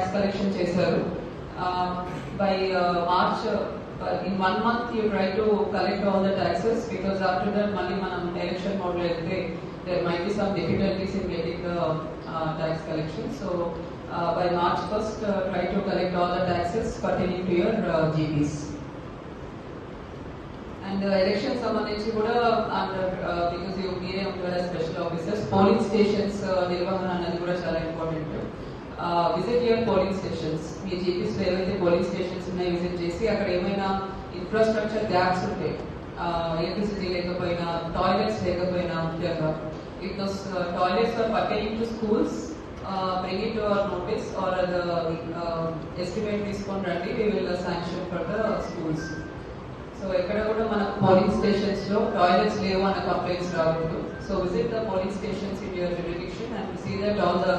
tax collection చేశారు. By March, in 1 month you try to collect all the taxes, because after that mali manam election mode lo eduthe there might be some difficulties in getting the tax collection. So by March 1st try to collect all the taxes pertaining to your GPs. And election సంబంధించి కూడా under because మీరే ఉంటారు special officers, polling stations నిర్వహణ అనేది కూడా చాలా important. Visit your polling stations, మీ జీపీస్లో ఏవైతే పోలింగ్ స్టేషన్స్ ఉన్నాయో విజిట్ చేసి అక్కడ ఏమైనా ఇన్ఫ్రాస్ట్రక్చర్ గ్యాప్స్ ఉంటాయి, ఎలక్ట్రిసిటీ లేకపోయినా, టాయిలెట్స్ లేకపోయినా, ముఖ్యంగా if those toilets are pertaining to schools, bring it to our notice or the estimate తీసుకొని రండి, we will sanction for the schools. So ఎక్కడ కూడా మన పోలింగ్ స్టేషన్స్ లో టాయిలెట్స్ లేవు అన్న కంప్లైంట్స్ రావద్దు. So visit the polling stations in your jurisdiction and see that all the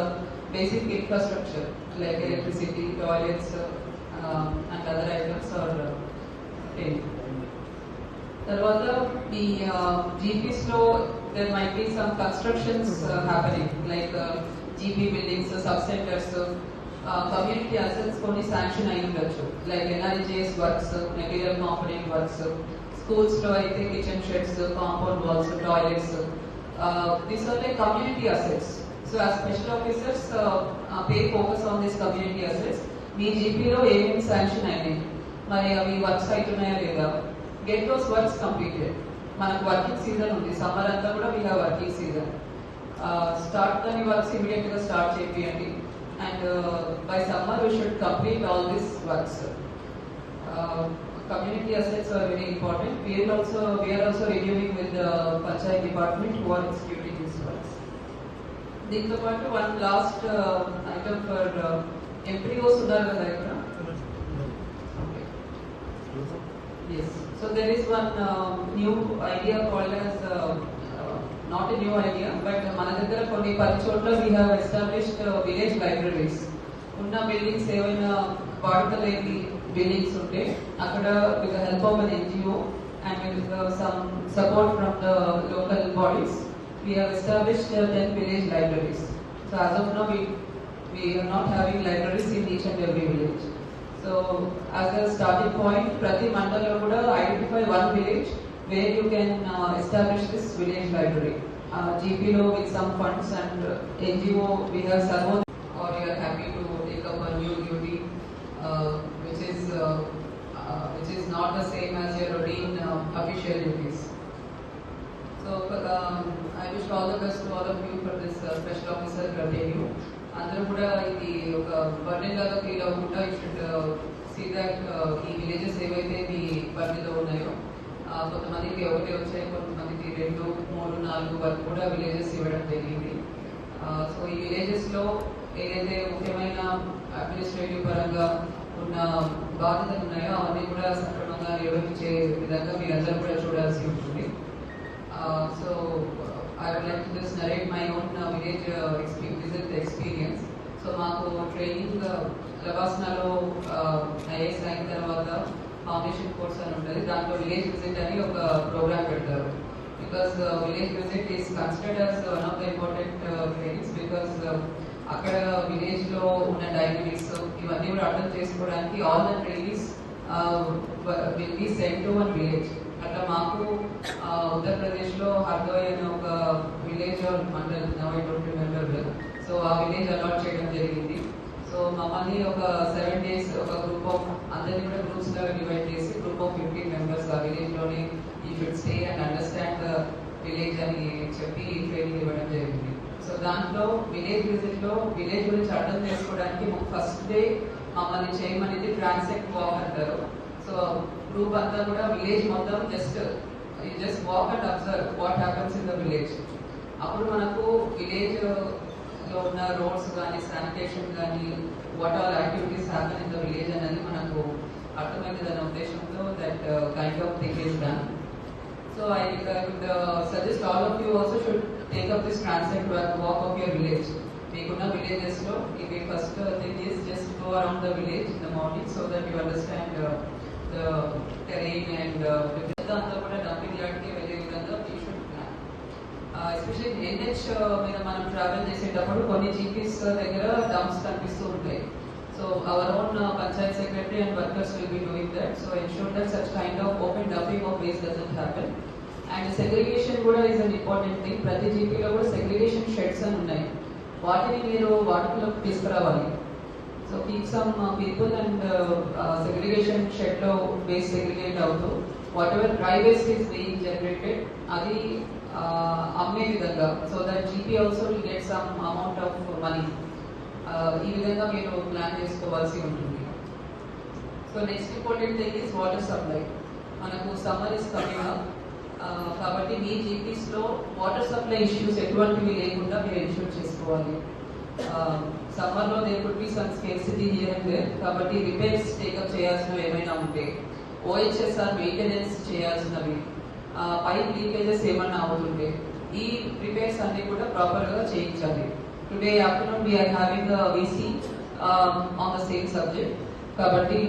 basic infrastructure like electricity, toilets and other items are obtained. తర్వాత ఈ GPs లో there might be some constructions happening like GP buildings, sub centers, community assets కొన్ని sanction అయి ఉండొచ్చు, like NRJS works, material component works, schools లో అయితే kitchen sheds, compound walls, toilets, these are like community assets. So as special officers pay focus on this community assets. మీ జీపీలో ఏమేమి sanction అయినాయి, మరి అవి వర్క్స్ అవుతున్నాయా లేదా, గెట్ దోస్ వర్క్స్ కంప్లీటెడ్. మనకు వర్కింగ్ సీజన్ ఉంది, సమ్మర్ అంతా కూడా we have working season. Start దాని వర్క్స్ ఇమీడియట్ గా స్టార్ట్ చేయండి. And by summer we should complete all these works. Community assets are very important. We are also reviewing with the Panchayat department who are executing these works. Deento paatu one last item for MPOs uన్నారు కదా ఇక్కడ. Okay. Yes. So there is one new idea called as not a new idea, but మన దగ్గర కొన్ని 10 చోట్ల we have established village libraries. ఉన్న buildings ఏవైనా వాడకలేని buildings ఉంటే అక్కడ with the help of an NGO and with some support from the local bodies we have established 10 village libraries. So as of now we are not having libraries in each and every village. So as a starting point, ప్రతి మండలంలో కూడా identify one village where you can establish this village library. GP lo with some funds and NGO we have servo, or you are happy to take up a new duty which is not the same as your routine official duties. So I wish all the best to all of you for this special officer review. అందరూ కూడా ఇది ఒక burden లాగా feel అవ్వకుండా you should see that ఈ villages ఏవైతే మీ పరిధిలో ఉన్నాయో, కొంతమందికి ఒకటే వచ్చాయి, కొంతమందికి 2, 3, 4 వరకు కూడా విలేజెస్ ఇవ్వడం జరిగింది. సో ఈ విలేజెస్ లో ఏదైతే ముఖ్యమైన అడ్మినిస్ట్రేటివ్ పరంగా ఉన్న బాధ్యతలు ఉన్నాయో అవన్నీ కూడా సక్రమంగా నిర్వహించే విధంగా మీరందరూ కూడా చూడాల్సి ఉంటుంది. So I would like to just narrate my own village visit experience. So మాకు ట్రైనింగ్ లవాస్నాలో IAS అయిన తర్వాత ఫౌండేషన్ కోర్స్ అని ఉంటుంది, దాంట్లో విలేజ్ విజిట్ అని ఒక ప్రోగ్రామ్ పెడతారు. Because village visit is considered as one of the important trainings, because అక్కడ విలేజ్ లో ఉన్న డైనమిక్స్ ఇవన్నీ కూడా అర్థం చేసుకోవడానికి all the trainings will be sent to one village. అట్లా మాకు ఉత్తరప్రదేశ్ లో హర్దోయ్ అనే ఒక village mandal, now I don't remember, so ఆ విలేజ్ అలాట్ చేయడం జరిగింది. సో మమ్మల్ని ఒక 7 days ఒక గ్రూప్ ఆఫ్ అందరినీ కూడా గ్రూప్స్ గా డివైడ్ చేసి గ్రూప్ ఆఫ్ 15 members ఆ విలేజ్ లోనే you should stay and understand the village అని చెప్పి ట్రైనింగ్ ఇవ్వడం జరిగింది. సో దాంట్లో విలేజ్ విజిట్ లో విలేజ్ గురించి అర్థం చేసుకోవడానికి ఫస్ట్ డే మమ్మల్ని చేయమనేది ట్రాన్సెక్ట్ వాక్ అంటారు. సో గ్రూప్ అంతా కూడా విలేజ్ మొత్తం just walk and observe what happens in the village. అప్పుడు మనకు విలేజ్ లో ఉన్న రోడ్స్ కానీ, శానిటేషన్ కానీ, what all activities happen in the village అనేది మనకు అర్థమైంది అనే ఉద్దేశంతో that kind of thing is done. So I would suggest all of you also should take up this transect walk of your village. మీకున్న villages లో ఇది first thing is just go around the village in the morning so that you understand the terrain and అంతా కూడా dumping యార్డ్కి వెళ్ళే విధంగా you should plan. Especially NH మీద మనం travel చేసేటప్పుడు కొన్ని జీపీస్ దగ్గర డంప్స్ కనిపిస్తూ ఉంటాయి. So our own Panchayat Secretary and workers will be doing that. So ensure that such kind of open dumping of waste doesn't happen. And segregation కూడా is an important thing. ప్రతి జీపీలో కూడా segregation sheds అని ఉన్నాయి. వాటిని మీరు వాడుకలోకి తీసుకురావాలి. So keep some people and segregation shed లో waste segregate అవుతూ whatever dry waste is being generated అది అమ్మే విధంగా so that GP also will get some amount of money. ఈ విధంగా మీరు ప్లాన్ చేసుకోవాల్సి ఉంటుంది. So next important thing is water supply. మనకు సమ్మర్ ఇస్ కమింగ్ అప్ కాబట్టి మీ జీపీస్ లో వాటర్ సప్లై ఇష్యూస్ ఎటువంటివి లేకుండా మీరు ఎన్ష్యూర్ చేసుకోవాలి. సమ్మర్ లో there could be some scarcity here and there కాబట్టి రిపేర్స్ టేకప్ చేయాల్సినవి ఏమైనా ఉంటే ఓహెచ్ఎస్ఆర్ మెయింటెనెన్స్ చేయాల్సినవి పైప్ లీకేజెస్ ఏమన్నా అవుతుంటే ఈ రిపేర్స్ అన్ని కూడా ప్రాపర్ గా చేయించాలి. Today afternoon we are having a VC on the same subject. Kabatti,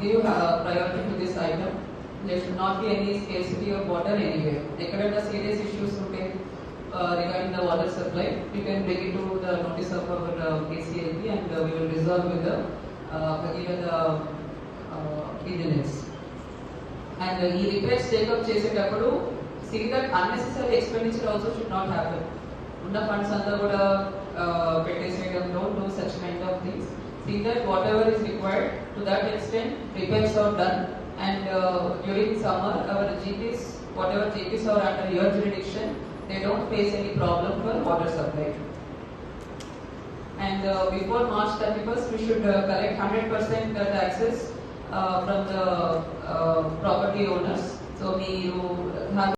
give priority to this item. There should not be any scarcity of water anywhere. Ekkada serious issues regarding the water supply, we can bring it to the notice of our KCLP and we will resolve with the vigilance. And ఈ repairs take up చేసేటప్పుడు see that unnecessary expenditure also should not happen. ఉన్న funds అంతా కూడా పెట్టేసేయడం, don't do such kind of things. See that whatever is required to that extent repairs are done and during summer our GPs, whatever GPs are under your jurisdiction, they don't face any problem for water supply. And before March 31st we should collect 100% taxes from the property owners. So we have